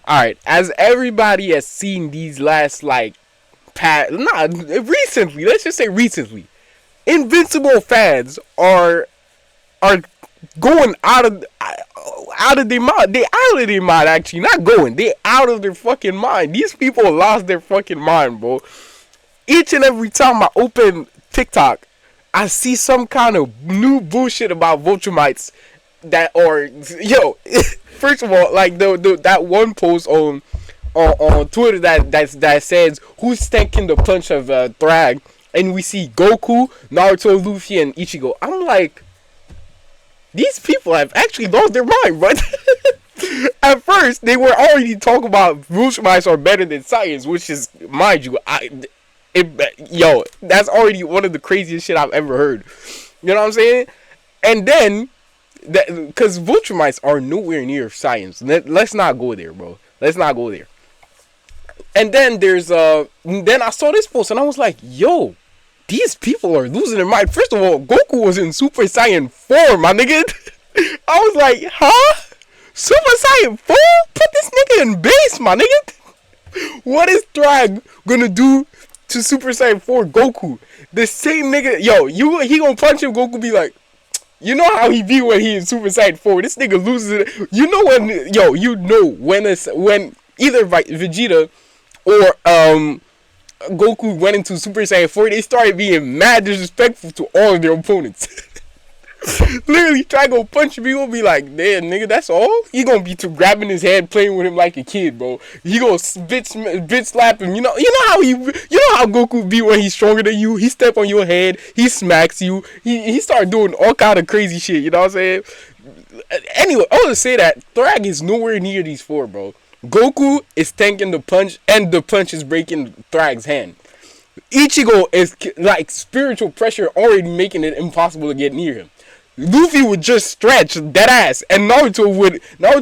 Alright, as everybody has seen these last, like, not recently, let's just say recently, Invincible fans are going out of their mind. They out of their mind, actually. Not going. They out of their fucking mind. These people lost their fucking mind, bro. Each and every time I open TikTok, I see some kind of new bullshit about Viltrumites that, or yo, first of all, like that one post on Twitter that says who's tanking the punch of Thragg, and we see Goku, Naruto, Luffy, and Ichigo. I'm like, these people have actually lost their mind, but at first they were already talking about Viltrumites are better than science, which is, mind you, that's already one of the craziest shit I've ever heard. You know what I'm saying? And then, because Viltrumites are nowhere near science. Let's not go there, bro. Let's not go there. And then then I saw this post and I was like, yo, these people are losing their mind. First of all, Goku was in Super Saiyan 4, my nigga. I was like, huh? Super Saiyan 4? Put this nigga in base, my nigga. What is Thragg gonna do to Super Saiyan 4 Goku? The same nigga, he gonna punch him, Goku be like, you know how he be when he in Super Saiyan 4. This nigga loses it. You know when either Vegeta or Goku went into Super Saiyan 4, they started being mad disrespectful to all of their opponents. Literally try to go punch him, he gonna be like, damn nigga, that's all? He gonna be grabbing his head, playing with him like a kid, bro. He gonna bitch slap him. You know how Goku be when he's stronger than you. He step on your head, he smacks you, he start doing all kind of crazy shit, you know what I'm saying? Anyway, I want to say that Thragg is nowhere near these four, bro. Goku is tanking the punch, and the punch is breaking Thragg's hand. Ichigo is like spiritual pressure already making it impossible to get near him. Luffy would just stretch that ass, and Naruto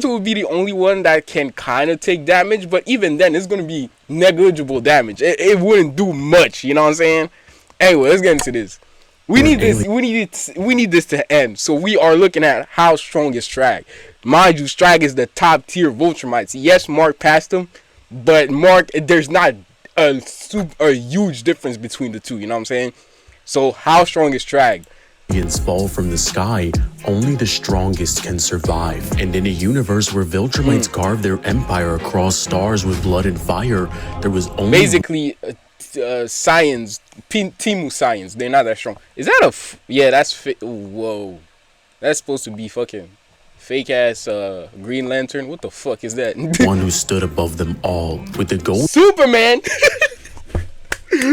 would be the only one that can kind of take damage, but even then it's gonna be negligible damage. It wouldn't do much, you know what I'm saying? Anyway, let's get into this. We need this to end. So we are looking at how strong is Thragg. Mind you, Thragg is the top tier Viltrumites. Yes, Mark passed him, but there's not a huge difference between the two. You know what I'm saying? So how strong is Thragg? Fall from the sky, only the strongest can survive. And in a universe where Viltrumites carved their empire across stars with blood and fire, there was only basically science, Timu science. They're not that strong. Is that yeah, that's whoa. That's supposed to be fucking fake ass Green Lantern. What the fuck is that? One who stood above them all with the gold. Superman.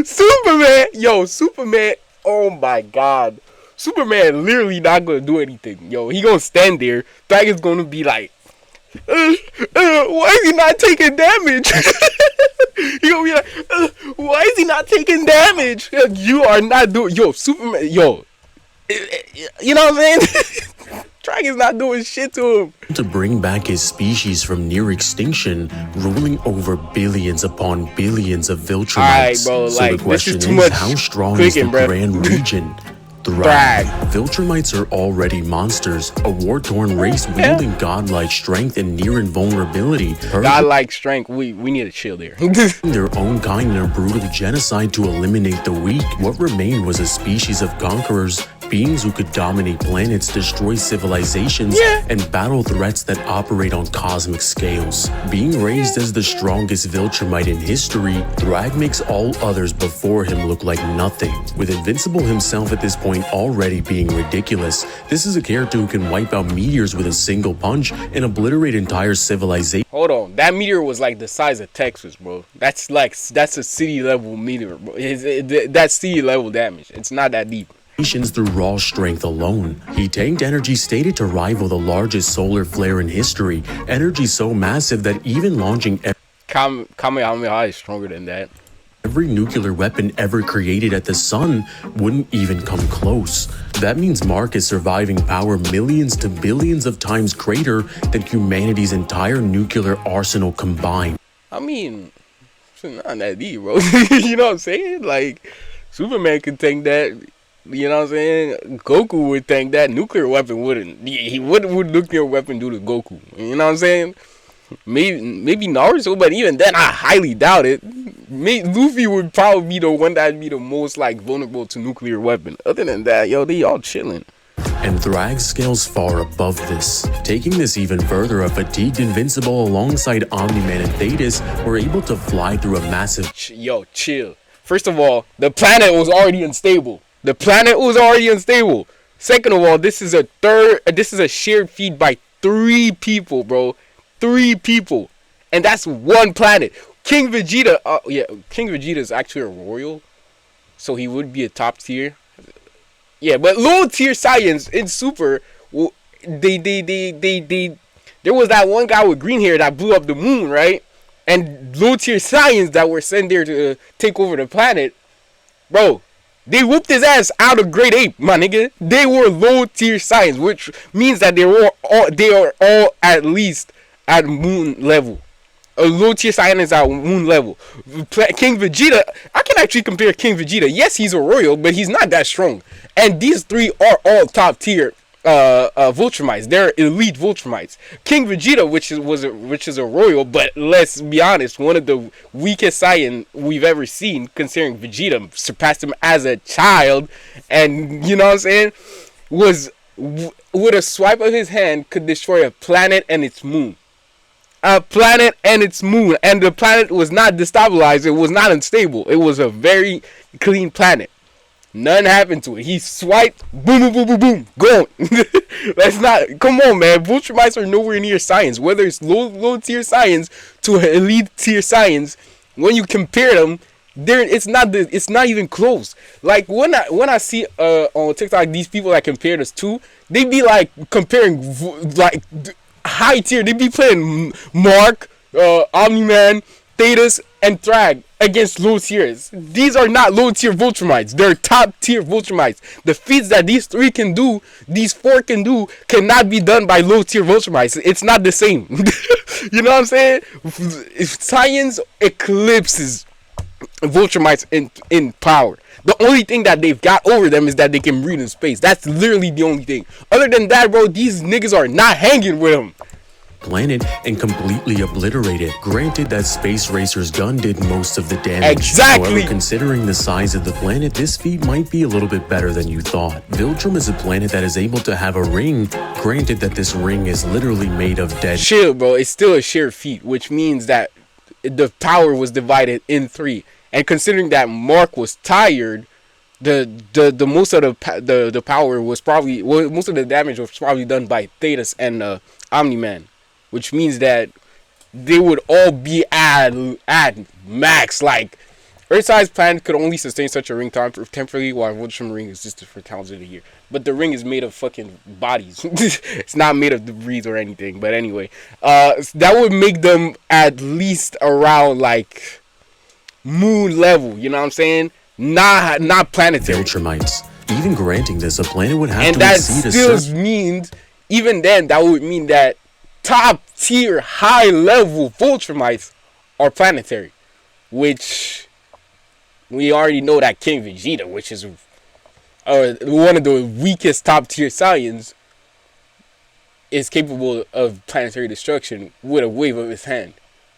Superman. Yo, Superman. Oh my god. Superman literally not gonna do anything. Yo, he gonna stand there. Thragg is gonna be like, why is he not taking damage? He gonna be like, why is he not taking damage? You are not doing. Yo, Superman. Yo, you know what I'm saying? Thragg is not doing shit to him. To bring back his species from near extinction, ruling over billions upon billions of Viltrumites. Alright, bro. So like, the question this is too much. How strong is the Grand Regent? Thragg. Viltrumites are already monsters, a war-torn race wielding godlike strength and near invulnerability. Godlike strength, we need to chill there. Their own kind in a brutal genocide to eliminate the weak. What remained was a species of conquerors, beings who could dominate planets, destroy civilizations, and battle threats that operate on cosmic scales. Being raised as the strongest Viltrumite in history, Thragg makes all others before him look like nothing. With Invincible himself at this point already being ridiculous, this is a character who can wipe out meteors with a single punch and obliterate entire civilization. Hold on, that meteor was like the size of Texas, bro. That's a city level meteor, bro. That's city level damage. It's not that deep. Through raw strength alone. He tanked energy stated to rival the largest solar flare in history, energy so massive that even launching Kamehameha is stronger than that. Every nuclear weapon ever created at the sun wouldn't even come close. That means Mark is surviving power millions to billions of times greater than humanity's entire nuclear arsenal combined. I mean, it's not that deep, bro. You know what I'm saying? Like, Superman could tank that. You know what I'm saying? Goku would think that nuclear weapon wouldn't. What would nuclear weapon do to Goku? You know what I'm saying? maybe Naruto, but even then, I highly doubt it. Luffy would probably be the one that'd be the most like vulnerable to nuclear weapon. Other than that, yo, they all chilling. And Thragg scales far above this. Taking this even further, a fatigued Invincible alongside Omni-Man and Thetis were able to fly through a massive... Yo, chill. First of all, the planet was already unstable. Second of all, this is a shared feat by 3 people, bro. 3 people. And that's one planet. King Vegeta, King Vegeta is actually a royal. So he would be a top tier. Yeah, but low tier Saiyans in Super, there was that one guy with green hair that blew up the moon, right? And low tier Saiyans that were sent there to take over the planet, bro, they whooped his ass out of Great Ape, my nigga. They were low tier Saiyans, which means that they are all at least at moon level. A low tier Saiyan is at moon level. King Vegeta, I can actually compare King Vegeta. Yes, he's a royal, but he's not that strong. And these 3 are all top tier Viltrumites. They're elite Viltrumites. King Vegeta, which is a royal, but let's be honest, one of the weakest Saiyan we've ever seen, considering Vegeta surpassed him as a child, and you know what I'm saying, was with a swipe of his hand could destroy a planet and its moon. And the planet was not destabilized. It was not unstable. It was a very clean planet. None happened to it. He swiped, boom, boom, boom, boom, boom, gone. That's not. Come on, man. Viltrumites are nowhere near science. Whether it's low tier science to elite tier science, when you compare them, it's not even close. Like when I see on TikTok these people that compare us to, they be like comparing like high tier. They be playing Mark, Omni-Man, Thetis, and Thragg against low tiers. These are not low tier Viltrumites. They're top tier Viltrumites. The feats that these 3 can do, these 4 can do, cannot be done by low tier Viltrumites. It's not the same. You know what I'm saying? Science eclipses Viltrumites in power. The only thing that they've got over them is that they can breathe in space. That's literally the only thing. Other than that, bro, these niggas are not hanging with them. Planet and completely obliterated. Granted that Space Racer's gun did most of the damage. Exactly. However, considering the size of the planet, this feat might be a little bit better than you thought. Viltrum is a planet that is able to have a ring. Granted that this ring is literally made of dead. Chill, bro. It's still a shared feat, which means that the power was divided in 3. And considering that Mark was tired, the most of the power was probably, most of the damage was probably done by Thetis and Omni-Man, which means that they would all be at max. Like Earth-sized planet could only sustain such a ring temporarily, while Viltrum ring existed for thousands of years. But the ring is made of fucking bodies. It's not made of debris or anything. But anyway, that would make them at least around like moon level. You know what I'm saying? Not planetary. Viltrumites. Even granting this, a planet would have and to that exceed still means, even then, that would mean that top tier, high level Viltrumites are planetary, which we already know that King Vegeta, which is one of the weakest top tier Saiyans, is capable of planetary destruction with a wave of his hand.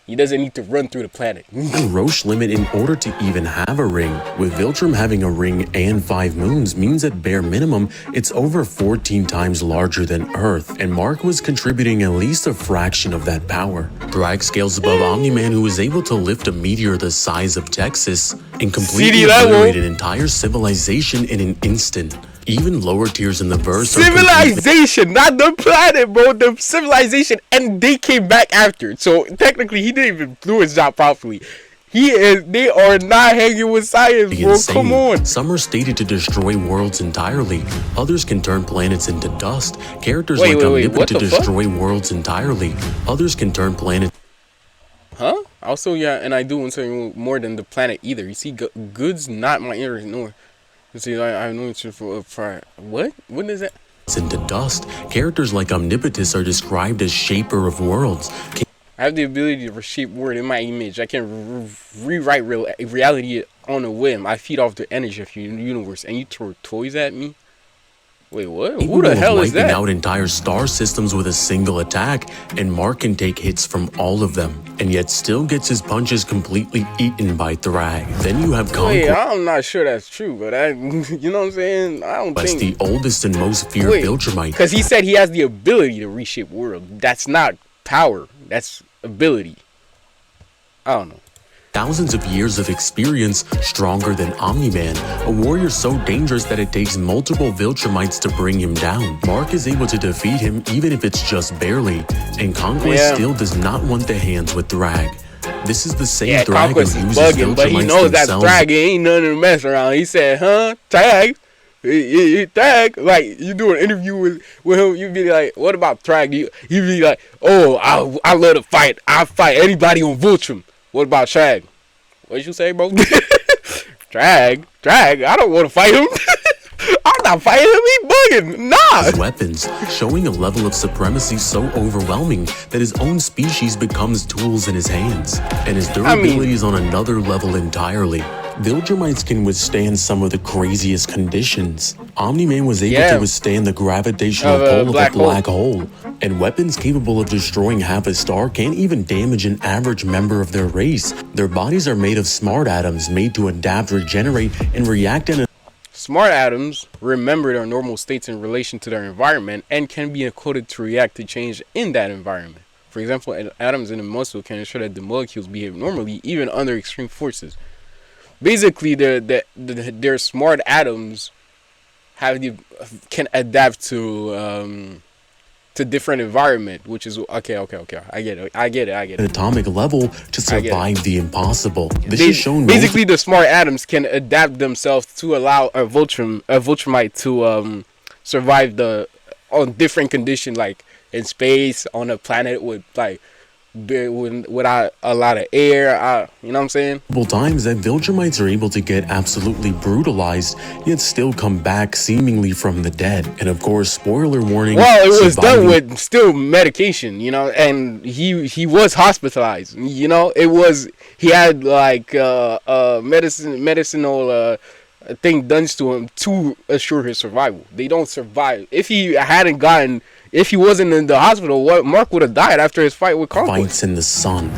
He doesn't need to run through the planet. Roche limit in order to even have a ring. With Viltrum having a ring and 5 moons means at bare minimum, it's over 14 times larger than Earth, and Mark was contributing at least a fraction of that power. Thragg scales above Omni-Man, who was able to lift a meteor the size of Texas and completely obliterate an entire civilization in an instant. Even lower tiers in the verse civilization, not the planet, bro. The civilization, and they came back after. So technically, he didn't even do his job properly. They are not hanging with science, bro. Insane. Come on. Some are stated to destroy worlds entirely. Others can turn planets into dust. Characters like Omnipotent to destroy worlds entirely. Others can turn planets. Huh? Also, yeah, and I do want something more than the planet either. You see, good's not my interest, nor. See, I have no interest for what? What is that? Into dust. Characters like Omnipotent are described as shaper of worlds. I have the ability to reshape word in my image. I can rewrite reality on a whim. I feed off the energy of your universe, and you throw toys at me? Wait, what? Who Capable the of hell is wiping that? out entire star systems with a single attack, and Mark can take hits from all of them, and yet still gets his punches completely eaten by Thragg. Then you have Wait, Conquest, I'm not sure that's true, but you know what I'm saying? I don't think. the oldest and most feared Viltrumite. Because he said he has the ability to reshape world. That's not power. That's ability. I don't know. Thousands of years of experience, stronger than Omni-Man, a warrior so dangerous that it takes multiple Viltrumites to bring him down. Mark is able to defeat him even if it's just barely, and Conquest still does not want the hands with Thragg. This is the same Thragg who Conquest is uses bugging, but he Viltrumites knows that themselves. Thragg ain't nothing to mess around. He said, huh? Thragg? Thragg? Like, you do an interview with him, you be like, what about Thragg? You be like, oh, I love to fight. I fight anybody on Viltrum. What about Thragg? What'd you say, bro? Thragg? I don't want to fight him. I'm not fighting him. He bugging. Nah. His weapons, showing a level of supremacy so overwhelming that his own species becomes tools in his hands. And his durability is on another level entirely. Viltrumites can withstand some of the craziest conditions. Omni-Man was able to withstand the gravitational pull of a black hole. And weapons capable of destroying half a star can't even damage an average member of their race. Their bodies are made of smart atoms made to adapt, regenerate, and react in a Smart atoms remember their normal states in relation to their environment and can be encoded to react to change in that environment. For example, atoms in a muscle can ensure that the molecules behave normally even under extreme forces. Basically, their smart atoms can adapt to different environment, which is okay. I get it. atomic level to survive the impossible. This is shown basically the smart atoms can adapt themselves to allow a Viltrumite to survive on different conditions, like in space, on a planet with without a lot of air. You know what I'm saying? Times that Viltrumites are able to get absolutely brutalized, yet still come back seemingly from the dead. And of course, spoiler warning. Well, it was done with still medication, you know, and he was hospitalized. You know, he had like medicinal thing done to him to assure his survival. They don't survive. If he wasn't in the hospital, Mark would have died after his fight with Conquest. Fights in the sun.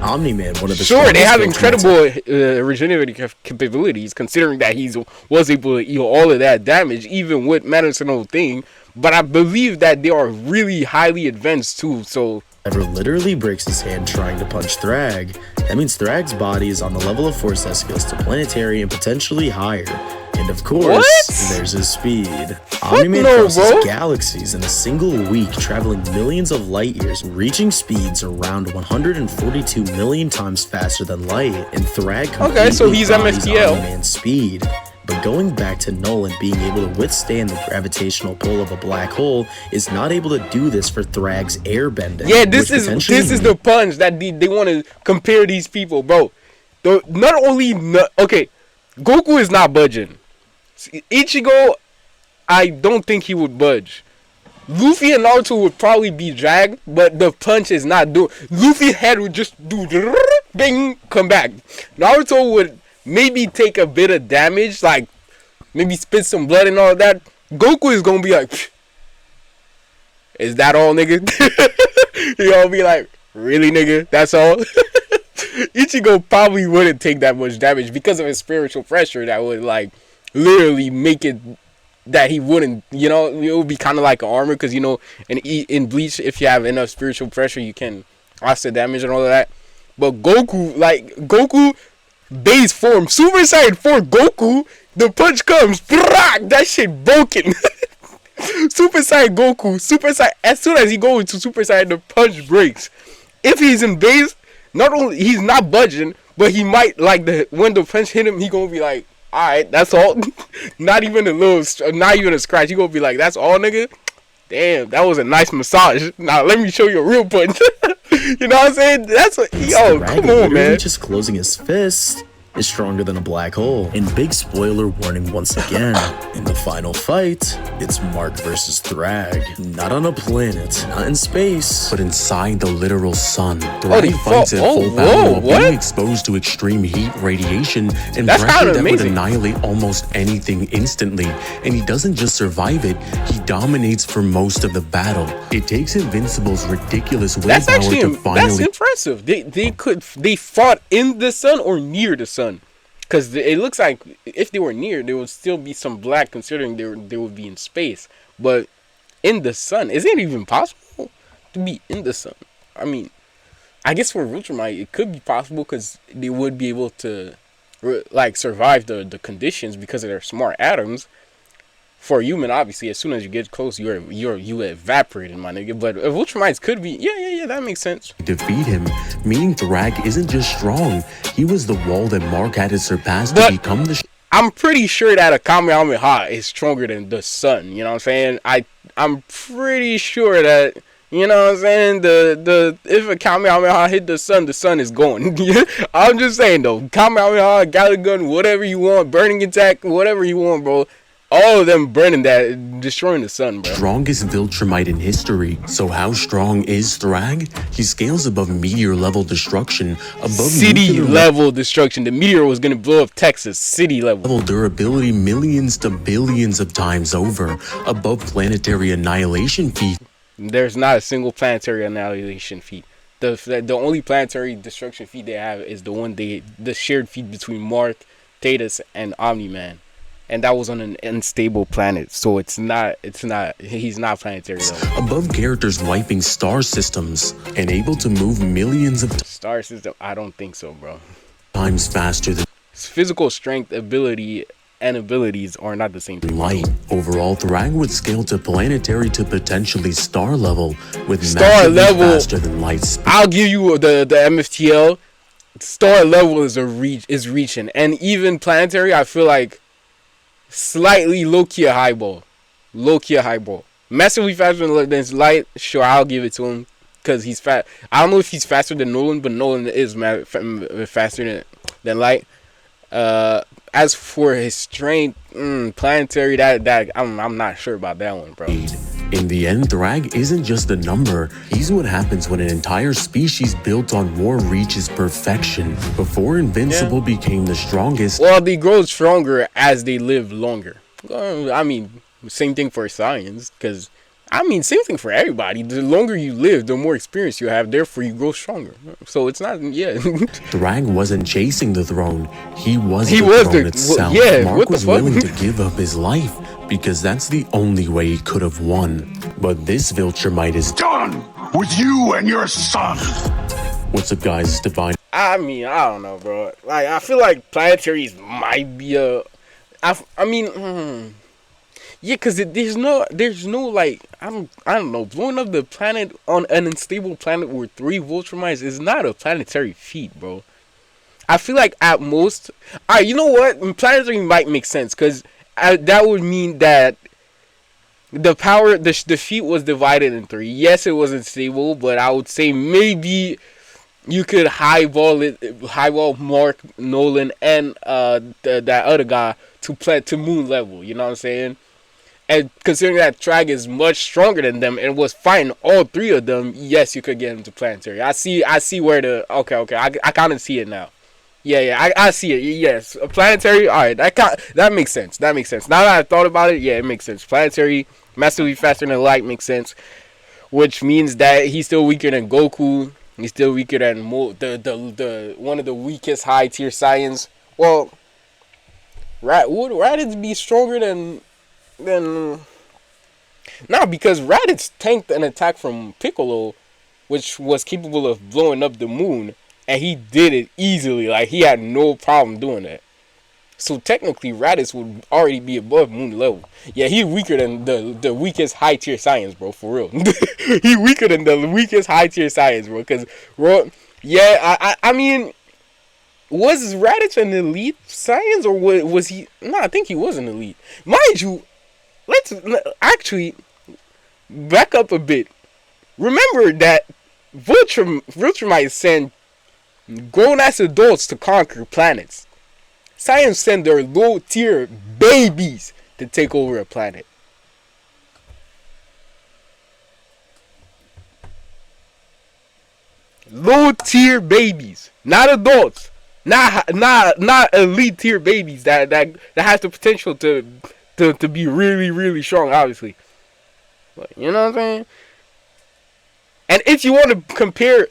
Omni-Man, one of the Sure, they have incredible regenerative capabilities, considering that he was able to heal all of that damage, even with medicinal thing. But I believe that they are really highly advanced too. So ever literally breaks his hand trying to punch Thragg. That means Thragg's body is on the level of force that scales to planetary and potentially higher. And of course, there's his speed. Omni-Man crosses galaxies in a single week, traveling millions of light years, reaching speeds around 142 million times faster than light. And Thragg completely embodies Omni-Man's speed. But going back to Nolan being able to withstand the gravitational pull of a black hole is not able to do this for Thragg's airbending. Yeah, this is the punch that they want to compare these people, bro. Goku is not budging. Ichigo, I don't think he would budge. Luffy and Naruto would probably be dragged, but the punch is not doing. Luffy's head would just do bing, come back. Naruto would maybe take a bit of damage, like maybe spit some blood and all that. Goku is gonna be like, is that all, nigga? He gonna be like, really, nigga? That's all? Ichigo probably wouldn't take that much damage because of his spiritual pressure that would like literally make it that he wouldn't, you know, it would be kind of like an armor, because, you know, in Bleach, if you have enough spiritual pressure, you can offset damage and all of that. But Goku base form, Super Saiyan 4 Goku, the punch comes, that shit broken. Super Saiyan Goku, as soon as he goes into Super Saiyan, the punch breaks. If he's in base, not only he's not budging, but he might, like, when the punch hit him, he gonna be like, alright, that's all. Not even a scratch. He gonna be like, that's all, nigga? Damn, that was a nice massage. Now let me show you a real punch. You know what I'm saying? Come on, man. Just closing his fist. is stronger than a black hole. And big spoiler warning once again, in the final fight, it's Mark versus Thragg. Not on a planet, not in space, but inside the literal sun. Thragg fights at full battle while being exposed to extreme heat, radiation, and pressure that would annihilate almost anything instantly. And he doesn't just survive it, he dominates for most of the battle. It takes Invincible's ridiculous willpower to finally... That's impressive. They fought in the sun or near the sun. Because it looks like if they were near, there would still be some black, considering they would be in space. But in the sun, is it even possible to be in the sun? I mean, I guess for Viltrumite, it could be possible because they would be able to like survive the conditions because of their smart atoms. For a human, obviously, as soon as you get close, you evaporated, my nigga. But Viltrumites could be, yeah, that makes sense. Defeat him, meaning Thragg isn't just strong. He was the wall that Mark had to surpass to become the... I'm pretty sure that a Kamehameha is stronger than the sun. You know what I'm saying? I'm pretty sure that, you know what I'm saying, if a Kamehameha hit the sun is going. I'm just saying, though. Kamehameha, Galick Gun, whatever you want, Burning Attack, whatever you want, bro. All of them burning that, destroying the sun, bro. Strongest Viltrumite in history. So how strong is Thragg? He scales above meteor-level destruction, above city-level destruction. The meteor was gonna blow up Texas, city-level. Durability millions to billions of times over, above planetary annihilation feat. There's not a single planetary annihilation feat. The only planetary destruction feat they have is the shared feat between Mark, Thetis, and Omni-Man. And that was on an unstable planet, so he's not planetary though. Above characters wiping star systems and able to move millions of star system. I don't think so, bro. Times faster than physical strength, ability, and abilities are not the same thing. Light. Overall, Thragg would scale to planetary to potentially star level with star level faster than light speed. I'll give you the MFTL. Star level is reaching, and even planetary, I feel like. Slightly low-key a highball. Massively faster than light. Sure, I'll give it to him. Because he's fast. I don't know if he's faster than Nolan. But Nolan is faster than light. As for his strength, planetary, that I'm not sure about that one, bro. In the end, Thragg isn't just a number. He's what happens when an entire species built on war reaches perfection. Before Invincible became the strongest... Well, they grow stronger as they live longer. I mean, same thing for science. Because, I mean, same thing for everybody. The longer you live, the more experience you have. Therefore, you grow stronger. So, it's not... Yeah. Thragg wasn't chasing the throne. He was the throne itself. Yeah, Mark was willing to give up his life. Because that's the only way he could have won. But this Viltrumite is done with you and your son. What's up, guys? It's Divine. I mean, I don't know, bro. Like, I feel like planetaries might be a... I mean, yeah, because there's no, like, I don't know, blowing up the planet on an unstable planet with 3 Viltrumites is not a planetary feat, bro. I feel like at most... Alright, you know what? Planetary might make sense, because... that would mean that the feat was divided in 3. Yes, it wasn't stable, but I would say maybe you could highball Mark, Nolan, and that other guy to moon level. You know what I'm saying? And considering that Thragg is much stronger than them and was fighting all 3 of them, yes, you could get him to planetary. I see where the okay, I kind of see it now. Yeah, I see it. Yes, a planetary. All right, that makes sense. Now that I thought about it, yeah, it makes sense. Planetary, massively faster than light makes sense, which means that he's still weaker than Goku. He's still weaker than the one of the weakest high tier Saiyans. Well, would Raditz be stronger than? Nah, because Raditz tanked an attack from Piccolo, which was capable of blowing up the moon. And he did it easily. Like, he had no problem doing that. So, technically, Raditz would already be above moon level. Yeah, he's weaker than the weakest high-tier Saiyans, bro. For real. He weaker than the weakest high-tier Saiyans, bro. Because, yeah, I mean... Was Raditz an elite Saiyans? Or was he... No, I think he was an elite. Mind you, let's actually back up a bit. Remember that Viltrumite sent grown-ass adults to conquer planets. Saiyans send their low tier babies to take over a planet. Low tier babies, not adults, not elite tier babies that has the potential to be really strong, obviously. But, you know what I'm saying? And if you want to compare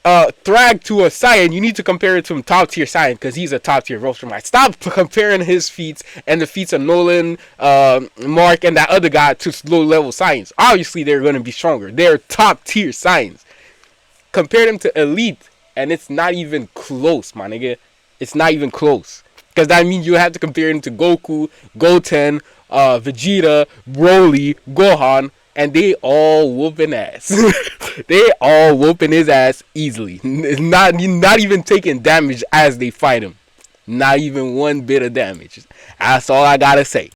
Thragg to a Saiyan, you need to compare it to a top tier Saiyan because he's a top tier Viltrumite. Stop comparing his feats and the feats of Nolan, Mark, and that other guy to low level Saiyans. Obviously, they're going to be stronger. They're top tier Saiyans. Compare them to elite, and it's not even close, my nigga. It's not even close. Because that means you have to compare them to Goku, Goten, Vegeta, Broly, Gohan, and they all whooping ass. They all whooping his ass easily. Not even taking damage as they fight him. Not even one bit of damage. That's all I gotta say.